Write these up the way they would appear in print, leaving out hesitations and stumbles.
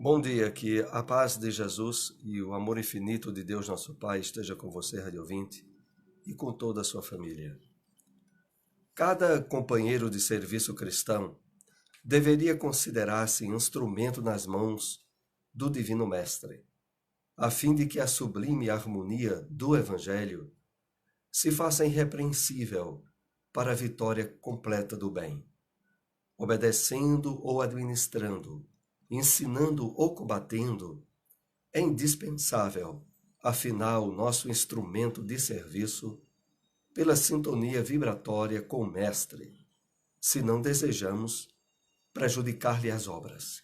Bom dia, que a paz de Jesus e o amor infinito de Deus nosso Pai esteja com você, rádio ouvinte, e com toda a sua família. Cada companheiro de serviço cristão deveria considerar-se instrumento nas mãos do Divino Mestre, a fim de que a sublime harmonia do Evangelho se faça irrepreensível para a vitória completa do bem, obedecendo ou administrando, ensinando ou combatendo, é indispensável afinar o nosso instrumento de serviço pela sintonia vibratória com o Mestre, se não desejamos prejudicar-lhe as obras.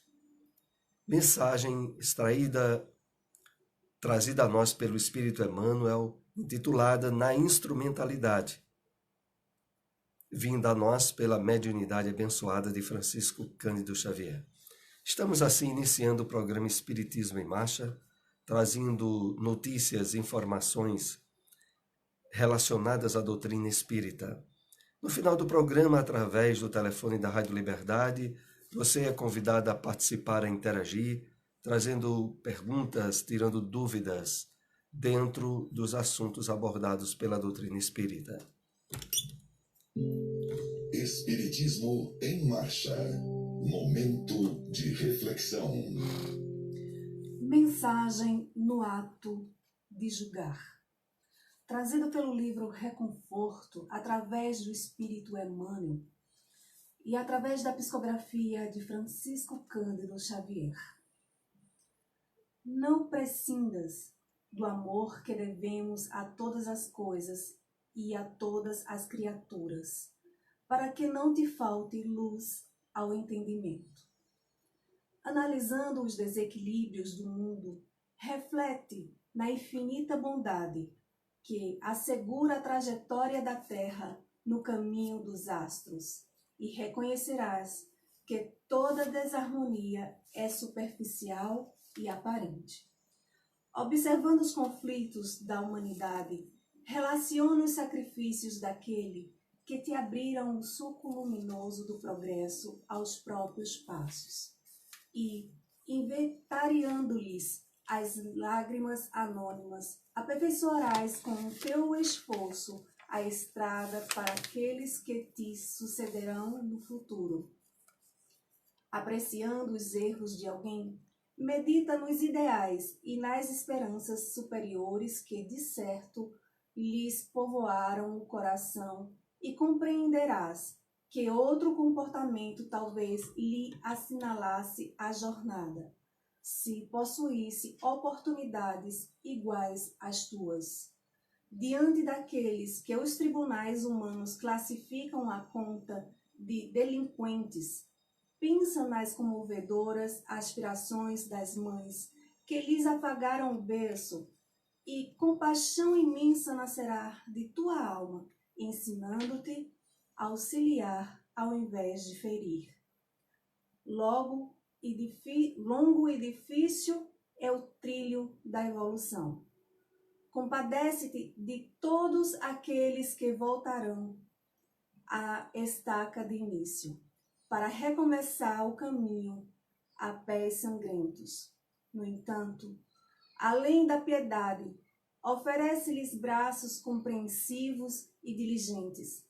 Mensagem trazida a nós pelo Espírito Emmanuel, intitulada Na Instrumentalidade, vinda a nós pela mediunidade abençoada de Francisco Cândido Xavier. Estamos assim iniciando o programa Espiritismo em Marcha, trazendo notícias, informações relacionadas à doutrina espírita. No final do programa, através do telefone da Rádio Liberdade, você é convidado a participar, a interagir, trazendo perguntas, tirando dúvidas dentro dos assuntos abordados pela doutrina espírita. Espiritismo em Marcha. Momento de reflexão. Mensagem no ato de julgar. Trazido pelo livro Reconforto, através do Espírito Emmanuel e através da psicografia de Francisco Cândido Xavier. Não prescindas do amor que devemos a todas as coisas e a todas as criaturas, para que não te falte luz ao entendimento. Analisando os desequilíbrios do mundo, reflete na infinita bondade que assegura a trajetória da Terra no caminho dos astros, e reconhecerás que toda desarmonia é superficial e aparente. Observando os conflitos da humanidade, relaciona os sacrifícios daquele que te abriram o suco luminoso do progresso aos próprios passos, e, inventariando-lhes as lágrimas anônimas, aperfeiçoarás com o teu esforço a estrada para aqueles que te sucederão no futuro. Apreciando os erros de alguém, medita nos ideais e nas esperanças superiores que, de certo, lhes povoaram o coração, e compreenderás que outro comportamento talvez lhe assinalasse a jornada, se possuísse oportunidades iguais às tuas. Diante daqueles que os tribunais humanos classificam à conta de delinquentes, pensa nas comovedoras aspirações das mães que lhes apagaram o berço, e compaixão imensa nascerá de tua alma, ensinando-te a auxiliar ao invés de ferir. Longo e difícil é o trilho da evolução. Compadece-te de todos aqueles que voltarão à estaca de início, para recomeçar o caminho a pés sangrentos. No entanto, além da piedade, oferece-lhes braços compreensivos e diligentes,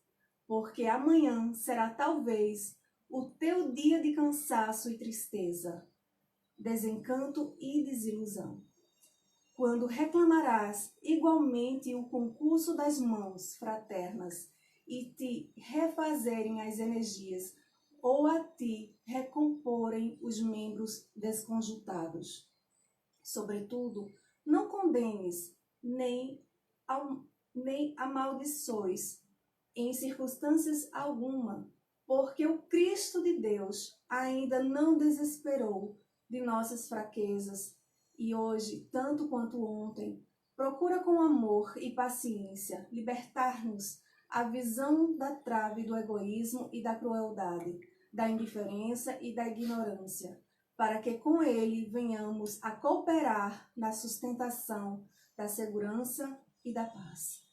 porque amanhã será talvez o teu dia de cansaço e tristeza, desencanto e desilusão, quando reclamarás igualmente o concurso das mãos fraternas e te refazerem as energias, ou a ti recomporem os membros desconjuntados. Sobretudo, não condenes nem amaldiçoes em circunstâncias alguma, porque o Cristo de Deus ainda não desesperou de nossas fraquezas, e hoje, tanto quanto ontem, procura com amor e paciência libertar-nos a visão da trave do egoísmo e da crueldade, da indiferença e da ignorância, para que com ele venhamos a cooperar na sustentação da segurança e da paz.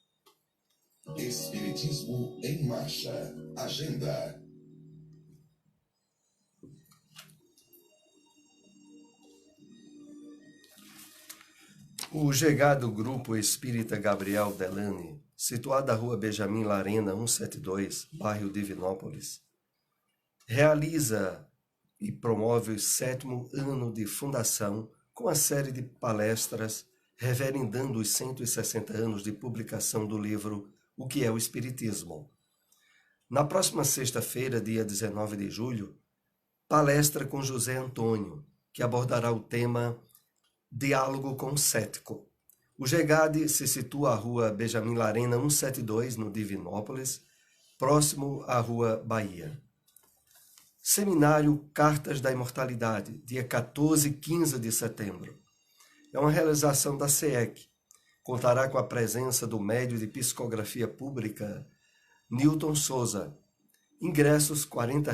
Espiritismo em Marcha. Agenda. O Gegado Grupo Espírita Gabriel Delane, situado na rua Benjamin Larena, 172, bairro Divinópolis, realiza e promove o 7º ano de fundação com a série de palestras reverendando os 160 anos de publicação do livro O que é o Espiritismo. Na próxima sexta-feira, dia 19 de julho, palestra com José Antônio, que abordará o tema Diálogo com o Cético. O Gegade se situa à rua Benjamin Larena 172, no Divinópolis, próximo à rua Bahia. Seminário Cartas da Imortalidade, dia 14 e 15 de setembro. É uma realização da SEEC. Contará com a presença do médio de psicografia pública, Newton Souza. Ingressos R$ 40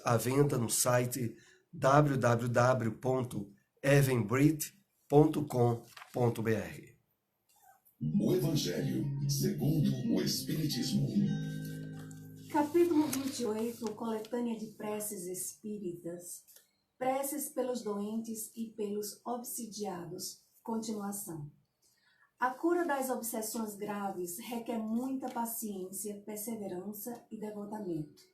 à venda no site www.evenbrit.com.br. O Evangelho segundo o Espiritismo. Capítulo 28, Coletânea de Preces Espíritas. Preces pelos doentes e pelos obsidiados. Continuação. A cura das obsessões graves requer muita paciência, perseverança e devotamento.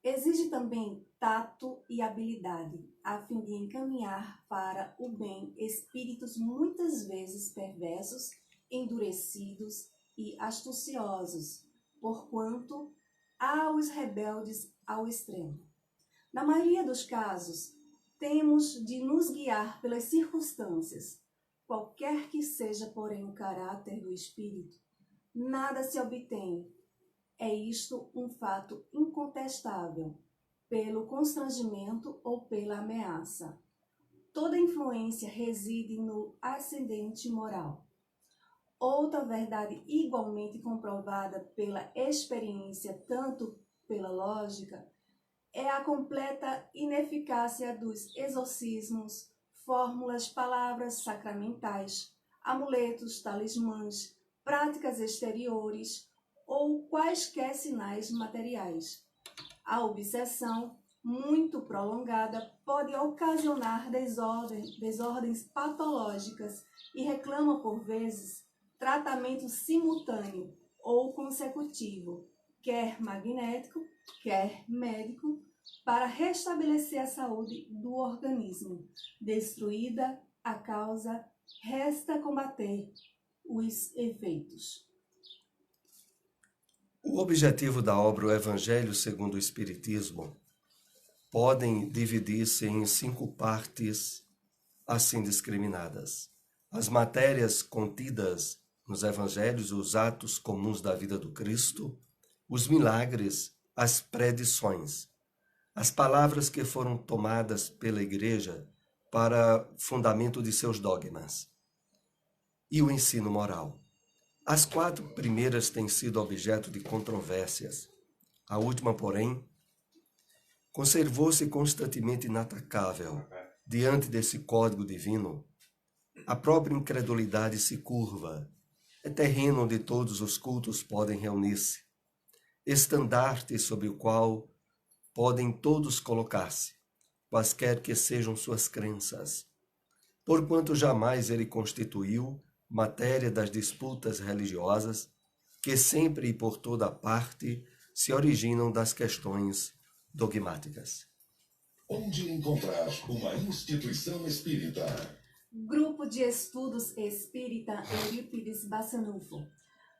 Exige também tato e habilidade, a fim de encaminhar para o bem espíritos muitas vezes perversos, endurecidos e astuciosos, porquanto há os rebeldes ao extremo. Na maioria dos casos, temos de nos guiar pelas circunstâncias. Qualquer que seja, porém, o caráter do espírito, nada se obtém. É isto um fato incontestável, pelo constrangimento ou pela ameaça. Toda influência reside no ascendente moral. Outra verdade igualmente comprovada pela experiência, tanto pela lógica, é a completa ineficácia dos exorcismos, fórmulas, palavras sacramentais, amuletos, talismãs, práticas exteriores ou quaisquer sinais materiais. A obsessão, muito prolongada, pode ocasionar desordens patológicas e reclama, por vezes, tratamento simultâneo ou consecutivo, quer magnético, quer médico, para restabelecer a saúde do organismo. Destruída a causa, resta combater os efeitos. O objetivo da obra O Evangelho segundo o Espiritismo podem dividir-se em 5 partes assim discriminadas. As matérias contidas nos Evangelhos, os atos comuns da vida do Cristo, os milagres, as predições, as palavras que foram tomadas pela Igreja para fundamento de seus dogmas e o ensino moral. As 4 primeiras têm sido objeto de controvérsias. A última, porém, conservou-se constantemente inatacável. Diante desse código divino, a própria incredulidade se curva. É terreno onde todos os cultos podem reunir-se. Estandarte sobre o qual podem todos colocar-se, quaisquer que sejam suas crenças. Porquanto jamais ele constituiu matéria das disputas religiosas, que sempre e por toda parte se originam das questões dogmáticas. Onde encontrar uma instituição espírita? Grupo de Estudos Espírita Eurípides Bassanufo,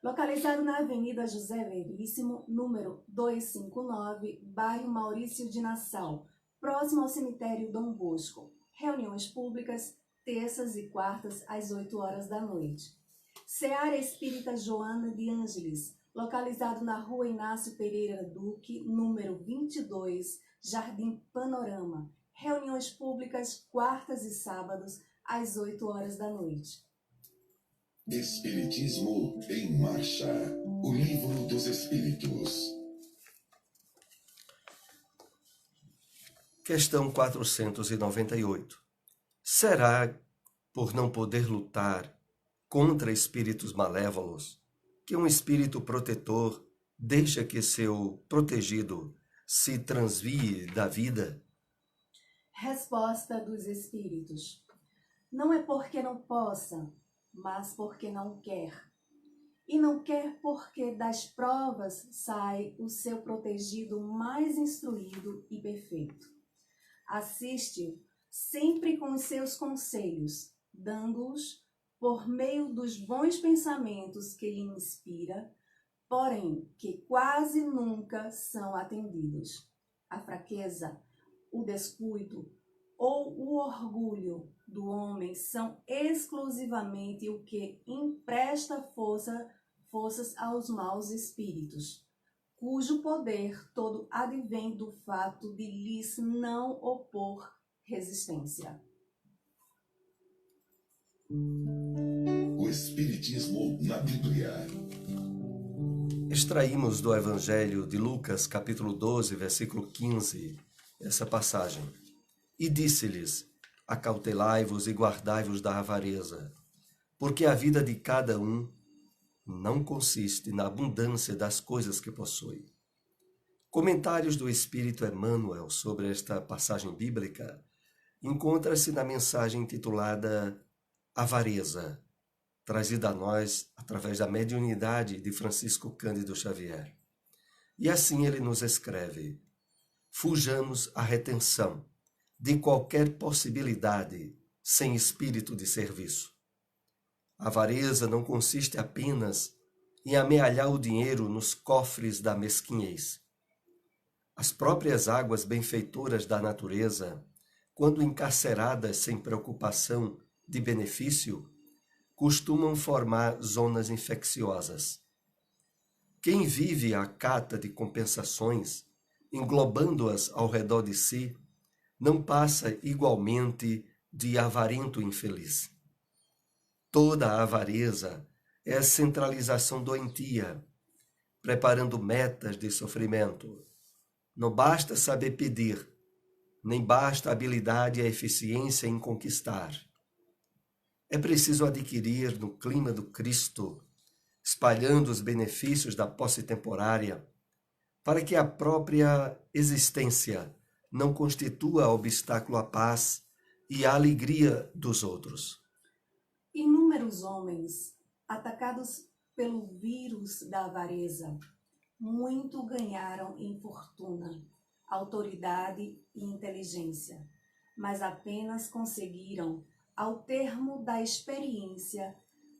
localizado na Avenida José Veríssimo, número 259, bairro Maurício de Nassau, próximo ao cemitério Dom Bosco. Reuniões públicas, terças e quartas, às 8 horas da noite. Seara Espírita Joana de Ângeles, localizado na Rua Inácio Pereira Duque, número 22, Jardim Panorama. Reuniões públicas, quartas e sábados, às 8 horas da noite. Espiritismo em Marcha, o livro dos Espíritos. Questão 498. Será, por não poder lutar contra espíritos malévolos, que um espírito protetor deixa que seu protegido se transvie da vida? Resposta dos Espíritos. Não é porque não possa, mas porque não quer. E não quer porque das provas sai o seu protegido mais instruído e perfeito. Assiste-o sempre com os seus conselhos, dando-os por meio dos bons pensamentos que lhe inspira, porém que quase nunca são atendidos. A fraqueza, o descuido ou o orgulho do homem são exclusivamente o que empresta forças aos maus espíritos, cujo poder todo advém do fato de lhes não opor resistência. O Espiritismo na Bíblia. Extraímos do Evangelho de Lucas, capítulo 12, versículo 15, essa passagem. E disse-lhes: acautelai-vos e guardai-vos da avareza, porque a vida de cada um não consiste na abundância das coisas que possui. Comentários do Espírito Emmanuel sobre esta passagem bíblica encontra-se na mensagem intitulada Avareza, trazida a nós através da mediunidade de Francisco Cândido Xavier. E assim ele nos escreve: fujamos à retenção de qualquer possibilidade sem espírito de serviço. A avareza não consiste apenas em amealhar o dinheiro nos cofres da mesquinhez. As próprias águas benfeitoras da natureza, quando encarceradas sem preocupação de benefício, costumam formar zonas infecciosas. Quem vive à cata de compensações, englobando-as ao redor de si, não passa igualmente de avarento infeliz. Toda a avareza é a centralização doentia, preparando metas de sofrimento. Não basta saber pedir, nem basta a habilidade e a eficiência em conquistar. É preciso adquirir no clima do Cristo, espalhando os benefícios da posse temporária, para que a própria existência não constitua obstáculo à paz e à alegria dos outros. Inúmeros homens, atacados pelo vírus da avareza, muito ganharam em fortuna, autoridade e inteligência, mas apenas conseguiram, ao termo da experiência,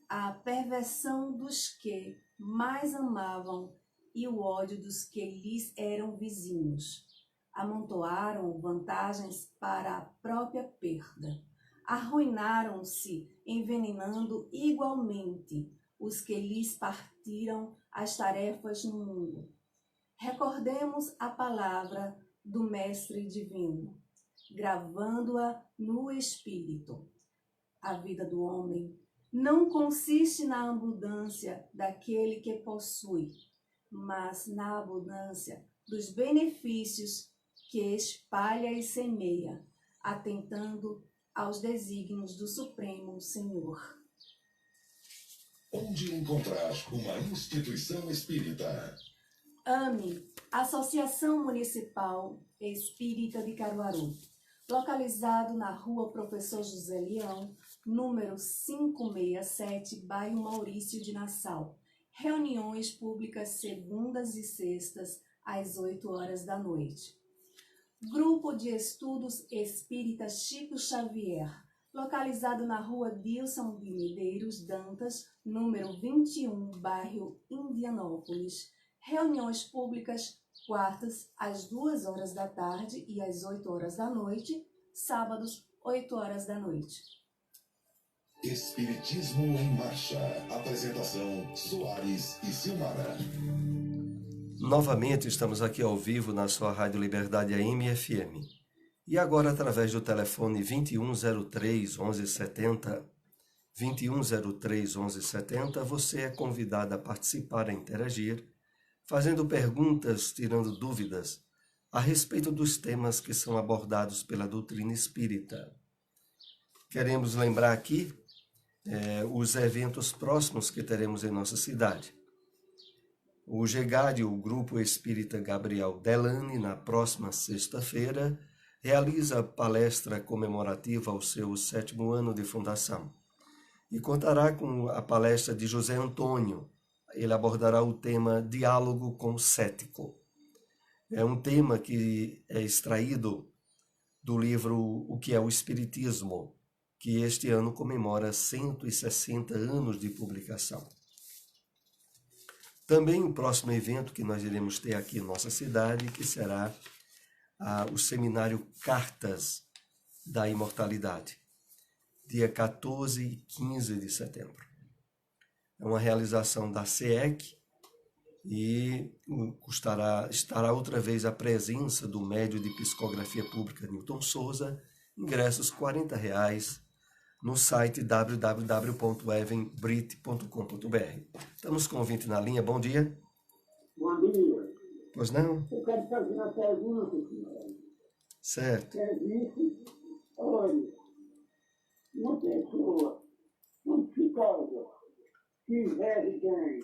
a perversão dos que mais amavam e o ódio dos que lhes eram vizinhos. Amontoaram vantagens para a própria perda. Arruinaram-se, envenenando igualmente os que lhes partiram as tarefas no mundo. Recordemos a palavra do Mestre Divino, gravando-a no espírito. A vida do homem não consiste na abundância daquele que possui, mas na abundância dos benefícios que espalha e semeia, atentando aos desígnios do Supremo Senhor. Onde encontrar uma instituição espírita? AME, Associação Municipal Espírita de Caruaru, localizado na Rua Professor José Leão, número 567, bairro Maurício de Nassau. Reuniões públicas segundas e sextas, às 8 horas da noite. Grupo de Estudos Espírita Chico Xavier, localizado na Rua Dilson de Medeiros Dantas, número 21, bairro Indianópolis. Reuniões públicas quartas, às 2 horas da tarde e às 8 horas da noite, sábados, 8 horas da noite. Espiritismo em Marcha. Apresentação: Soares e Silmara. Novamente estamos aqui ao vivo na sua Rádio Liberdade AM FM. E agora através do telefone 2103 1170, 2103 1170, você é convidado a participar, a interagir, fazendo perguntas, tirando dúvidas a respeito dos temas que são abordados pela doutrina espírita. Queremos lembrar aqui os eventos próximos que teremos em nossa cidade. O GEGAD, o Grupo Espírita Gabriel Delane, na próxima sexta-feira, realiza palestra comemorativa ao seu 7º ano de fundação. e contará com a palestra de José Antônio. Ele abordará o tema Diálogo com o Cético. É um tema que é extraído do livro O que é o Espiritismo, que este ano comemora 160 anos de publicação. Também o próximo evento que nós iremos ter aqui em nossa cidade, que será o seminário Cartas da Imortalidade, dia 14 e 15 de setembro. É uma realização da SEEC e estará outra vez a presença do médio de psicografia pública Newton Souza, ingressos R$40 no site www.evenbrit.com.br. Estamos com o ouvinte na linha, bom dia. Bom dia. Pois não? Eu quero fazer uma pergunta, senhora. Certo. Existe, olha, uma pessoa, um psicólogo, que vive bem,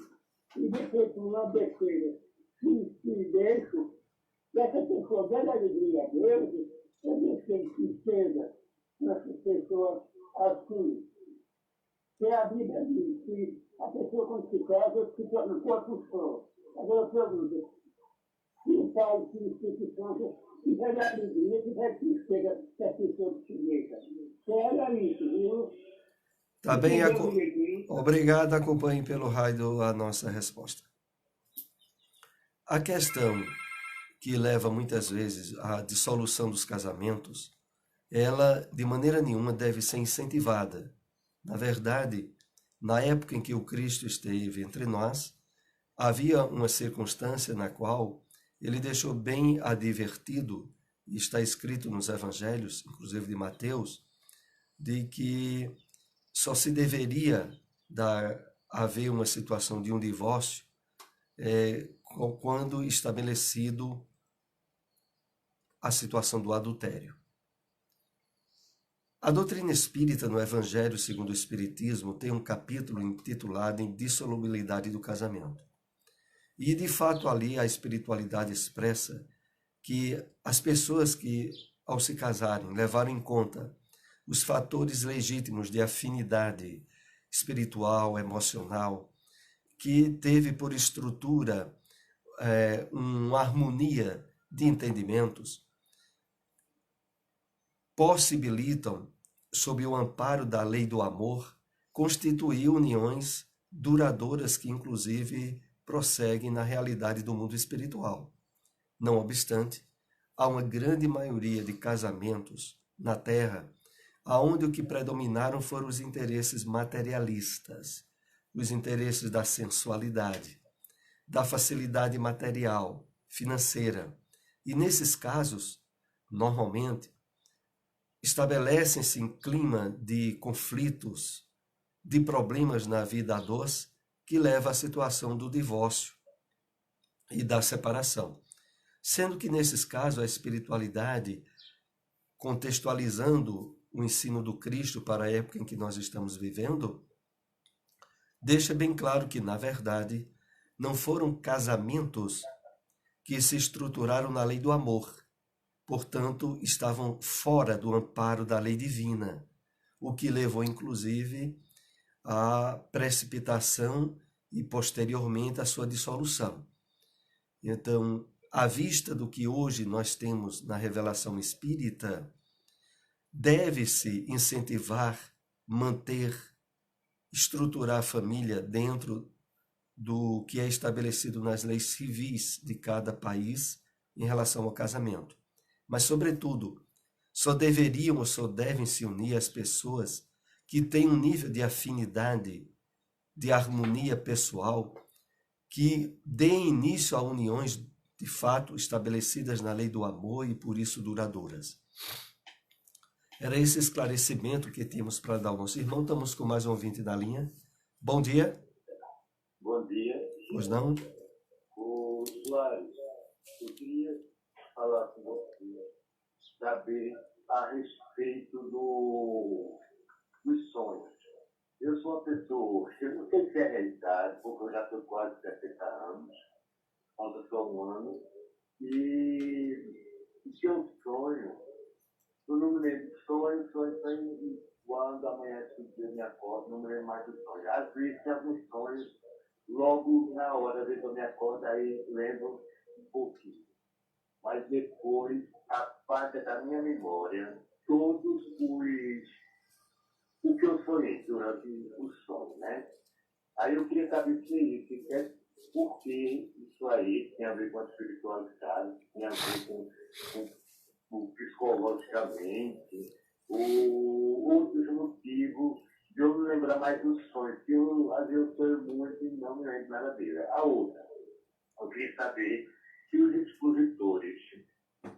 e depois por uma besteira, se deixa, e essa pessoa dá alegria a Deus, eu deixei tristeza nessas pessoas assim. Que a Bíblia diz que a pessoa quando se casa se torna corpo só. Agora eu pergunto, se o Pai, se o Espírito Santo tiver alegria, tiver tristeza, que a pessoa se deixa. Era isso, viu? Tá bem, obrigado, acompanhe pelo rádio a nossa resposta. A questão que leva muitas vezes à dissolução dos casamentos, ela de maneira nenhuma deve ser incentivada. Na verdade, na época em que o Cristo esteve entre nós, havia uma circunstância na qual ele deixou bem advertido, e está escrito nos evangelhos, inclusive de Mateus, de que só se deveria haver uma situação de um divórcio quando estabelecido a situação do adultério. A doutrina espírita no Evangelho segundo o Espiritismo tem um capítulo intitulado Indissolubilidade do Casamento. E, de fato, ali a espiritualidade expressa que as pessoas que, ao se casarem, levaram em conta os fatores legítimos de afinidade espiritual, emocional, que teve por estrutura uma harmonia de entendimentos, possibilitam, sob o amparo da lei do amor, constituir uniões duradouras que, inclusive, prosseguem na realidade do mundo espiritual. Não obstante, há uma grande maioria de casamentos na Terra aonde o que predominaram foram os interesses materialistas, os interesses da sensualidade, da facilidade material, financeira. E nesses casos, normalmente, estabelecem-se em clima de conflitos, de problemas na vida a dois, que leva à situação do divórcio e da separação. Sendo que, nesses casos, a espiritualidade, contextualizando o ensino do Cristo para a época em que nós estamos vivendo, deixa bem claro que, na verdade, não foram casamentos que se estruturaram na lei do amor, portanto, estavam fora do amparo da lei divina, o que levou, inclusive, à precipitação e, posteriormente, à sua dissolução. Então, à vista do que hoje nós temos na revelação espírita, deve-se incentivar, manter, estruturar a família dentro do que é estabelecido nas leis civis de cada país em relação ao casamento. Mas, sobretudo, só deveriam ou só devem se unir as pessoas que têm um nível de afinidade, de harmonia pessoal, que deem início a uniões de fato estabelecidas na lei do amor e por isso duradouras. Era esse esclarecimento que tínhamos para dar ao nosso irmão. Estamos com mais um ouvinte na linha. Bom dia. Bom dia. Pois não? O Soares, eu queria falar com você, saber a respeito dos sonhos. Eu sou uma pessoa, eu não sei se é realidade, porque eu já estou quase 70 anos, falta só um ano, e se eu sonho, eu não me lembro, sonho quando amanhece o dia eu me acordo, não me lembro mais do sonho. Às vezes tem alguns sonhos, logo na hora, às vezes eu me acordo, aí lembro um pouquinho. Mas depois, apaga da minha memória todos o que eu sonhei durante o sonho, né? Aí eu queria saber se isso é porque isso aí tem a ver com a espiritualidade, tem a ver com o psicologicamente, ou outros motivos de eu me lembrar mais dos sonhos, que às vezes eu sonho muito e não me lembro nada dele. A outra, eu queria saber se os expositores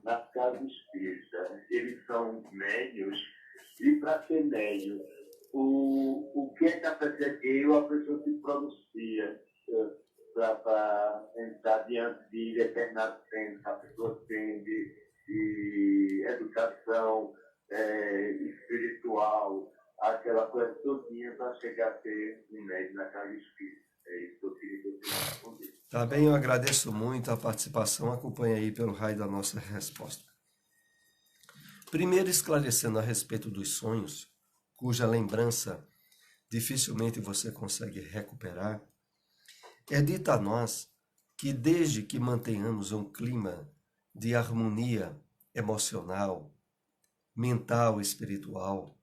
nas casas espíritas, eles são médios, e para ser médio, o que é que a pessoa se pronuncia para entrar diante de determinados centros, a pessoa tem de educação espiritual, aquela coisa todinha para chegar a ser um médio na casa espírita. É isso que eu queria que você respondesse. Tá bem, eu agradeço muito a participação. Acompanhe aí pelo raio da nossa resposta. Primeiro, esclarecendo a respeito dos sonhos, cuja lembrança dificilmente você consegue recuperar, é dito a nós que desde que mantenhamos um clima de harmonia emocional, mental e espiritual,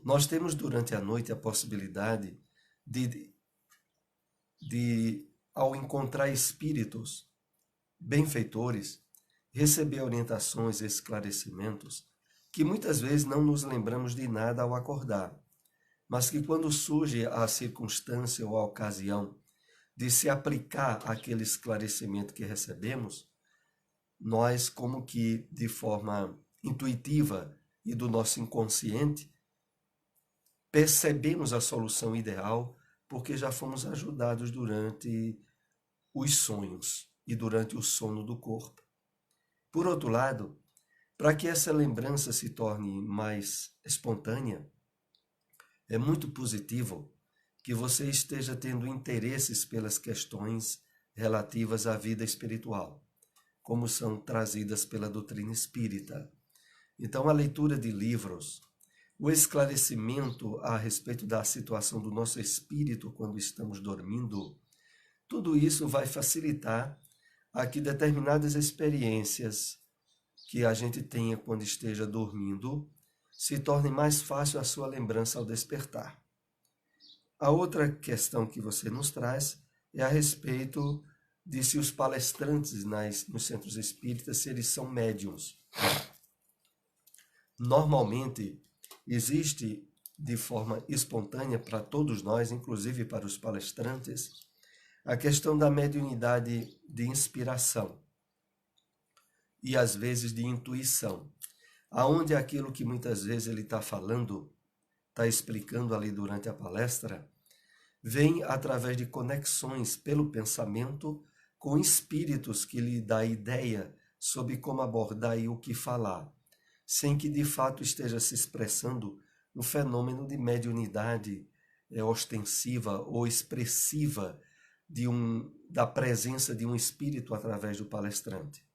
nós temos durante a noite a possibilidade de ao encontrar espíritos benfeitores, receber orientações e esclarecimentos que muitas vezes não nos lembramos de nada ao acordar, mas que quando surge a circunstância ou a ocasião de se aplicar aquele esclarecimento que recebemos, nós, como que de forma intuitiva e do nosso inconsciente, percebemos a solução ideal porque já fomos ajudados durante os sonhos e durante o sono do corpo. Por outro lado, para que essa lembrança se torne mais espontânea, é muito positivo que você esteja tendo interesses pelas questões relativas à vida espiritual, como são trazidas pela doutrina espírita. Então, a leitura de livros, o esclarecimento a respeito da situação do nosso espírito quando estamos dormindo, tudo isso vai facilitar a que determinadas experiências que a gente tenha quando esteja dormindo se torne mais fácil a sua lembrança ao despertar. A outra questão que você nos traz é a respeito de se os palestrantes nos centros espíritas, se eles são médiuns. Normalmente, existe de forma espontânea para todos nós, inclusive para os palestrantes, a questão da mediunidade de inspiração e às vezes de intuição, aonde aquilo que muitas vezes ele está falando, está explicando ali durante a palestra, vem através de conexões pelo pensamento com espíritos que lhe dá ideia sobre como abordar e o que falar, sem que de fato esteja se expressando um fenômeno de mediunidade ostensiva ou expressiva da presença de um espírito através do palestrante.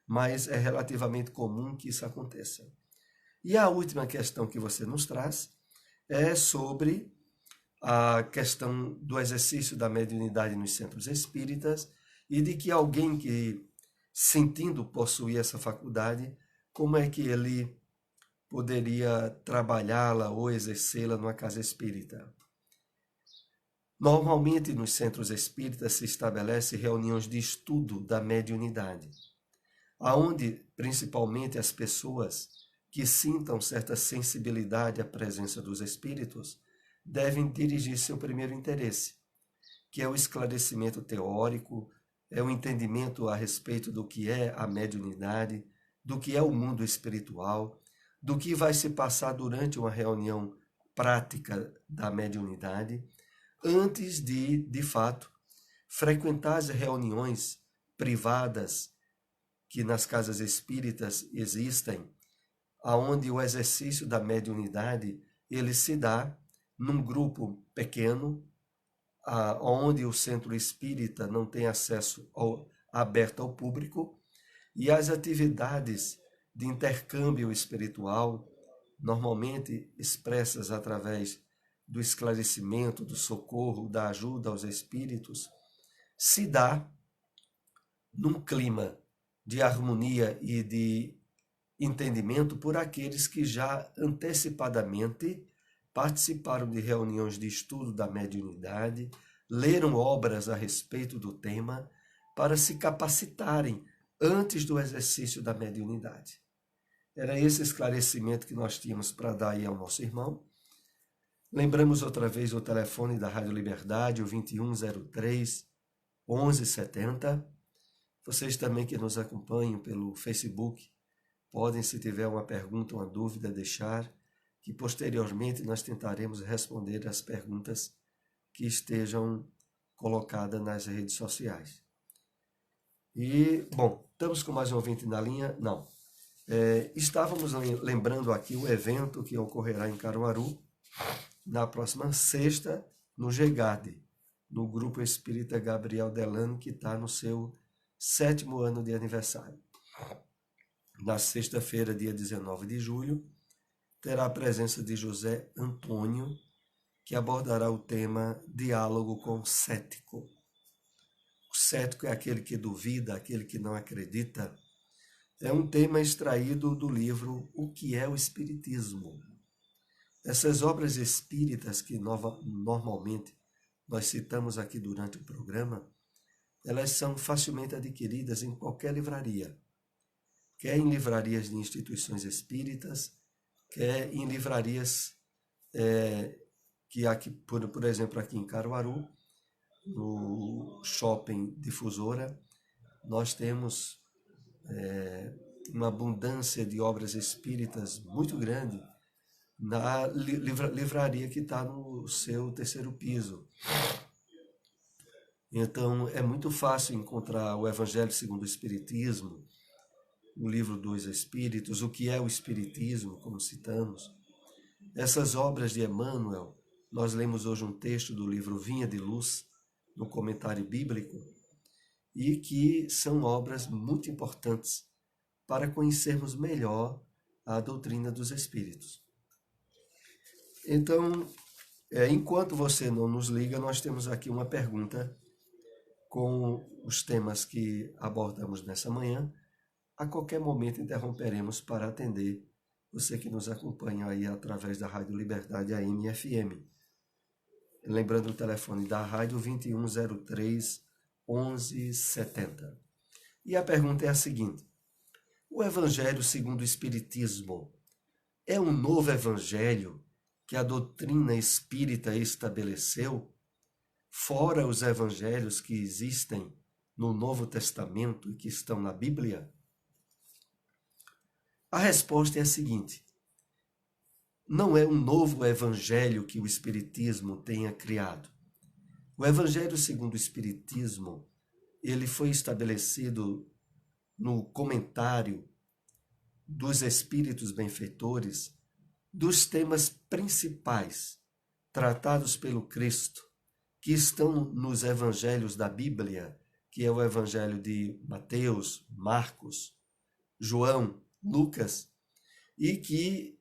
Mas é relativamente comum que isso aconteça. E a última questão que você nos traz é sobre a questão do exercício da mediunidade nos centros espíritas e de que alguém que, sentindo possuir essa faculdade, como é que ele poderia trabalhá-la ou exercê-la numa casa espírita. Normalmente, nos centros espíritas se estabelece reuniões de estudo da mediunidade, aonde principalmente as pessoas que sintam certa sensibilidade à presença dos espíritos devem dirigir seu primeiro interesse, que é o esclarecimento teórico, é o entendimento a respeito do que é a mediunidade, do que é o mundo espiritual, do que vai se passar durante uma reunião prática da mediunidade, antes de fato, frequentar as reuniões privadas que nas casas espíritas existem, aonde o exercício da mediunidade ele se dá num grupo pequeno, onde o centro espírita não tem acesso aberto ao público, e as atividades de intercâmbio espiritual, normalmente expressas através do esclarecimento, do socorro, da ajuda aos espíritos, se dá num clima de harmonia e de entendimento por aqueles que já antecipadamente participaram de reuniões de estudo da mediunidade, leram obras a respeito do tema para se capacitarem antes do exercício da mediunidade. Era esse esclarecimento que nós tínhamos para dar aí ao nosso irmão. Lembramos outra vez o telefone da Rádio Liberdade, o 2103-1170. Vocês também que nos acompanham pelo Facebook, podem, se tiver uma pergunta, uma dúvida, deixar, que posteriormente nós tentaremos responder as perguntas que estejam colocadas nas redes sociais. E, bom, estamos com mais um ouvinte na linha? Não. Estávamos lembrando aqui o evento que ocorrerá em Caruaru, na próxima sexta, no GEGAD, no Grupo Espírita Gabriel Delano, que está no seu 7º ano de aniversário. Na sexta-feira, dia 19 de julho, terá a presença de José Antônio, que abordará o tema Diálogo com o Cético. O cético é aquele que duvida, aquele que não acredita. É um tema extraído do livro O que é o Espiritismo. Essas obras espíritas que normalmente nós citamos aqui durante o programa, elas são facilmente adquiridas em qualquer livraria, quer em livrarias de instituições espíritas, quer em livrarias que aqui, por exemplo, aqui em Caruaru, no Shopping Difusora, nós temos uma abundância de obras espíritas muito grande na livraria que está no seu 3º piso. Então, é muito fácil encontrar o Evangelho segundo o Espiritismo, o livro dos Espíritos, o que é o Espiritismo, como citamos. Essas obras de Emmanuel, nós lemos hoje um texto do livro Vinha de Luz, no comentário bíblico, e que são obras muito importantes para conhecermos melhor a doutrina dos Espíritos. Então, enquanto você não nos liga, nós temos aqui uma pergunta com os temas que abordamos nessa manhã. A qualquer momento interromperemos para atender você que nos acompanha aí através da Rádio Liberdade AM e FM. Lembrando o telefone da rádio 2103-1170. E a pergunta é a seguinte: o Evangelho segundo o Espiritismo é um novo Evangelho que a doutrina espírita estabeleceu, fora os evangelhos que existem no Novo Testamento e que estão na Bíblia? A resposta é a seguinte: não é um novo evangelho que o Espiritismo tenha criado. O Evangelho segundo o Espiritismo, ele foi estabelecido no comentário dos Espíritos Benfeitores dos temas principais tratados pelo Cristo, que estão nos evangelhos da Bíblia, que é o Evangelho de Mateus, Marcos, João, Lucas, e que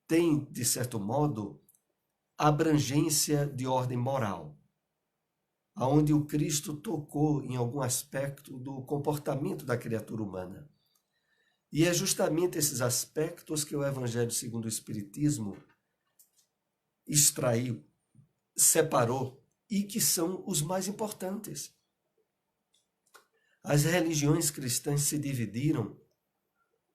tem, de certo modo, abrangência de ordem moral, onde o Cristo tocou em algum aspecto do comportamento da criatura humana. E é justamente esses aspectos que o Evangelho segundo o Espiritismo extraiu, separou, e que são os mais importantes. As religiões cristãs se dividiram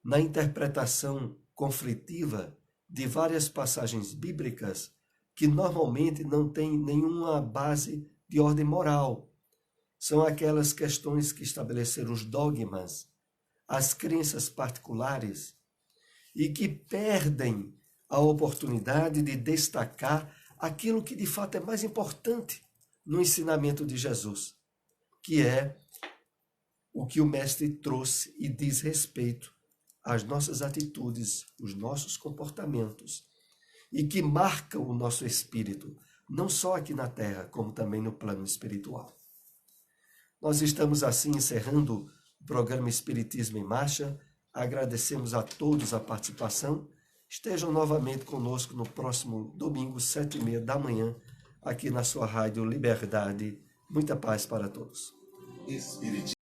na interpretação conflitiva de várias passagens bíblicas que normalmente não têm nenhuma base de ordem moral. São aquelas questões que estabeleceram os dogmas, as crenças particulares, e que perdem a oportunidade de destacar aquilo que de fato é mais importante no ensinamento de Jesus, que é o que o Mestre trouxe e diz respeito às nossas atitudes, os nossos comportamentos, e que marca o nosso espírito, não só aqui na Terra, como também no plano espiritual. Nós estamos assim encerrando o programa Espiritismo em Marcha. Agradecemos a todos a participação. estejam novamente conosco no próximo domingo, 7h30 da manhã, aqui na sua rádio Liberdade. Muita paz para todos. Espiritismo.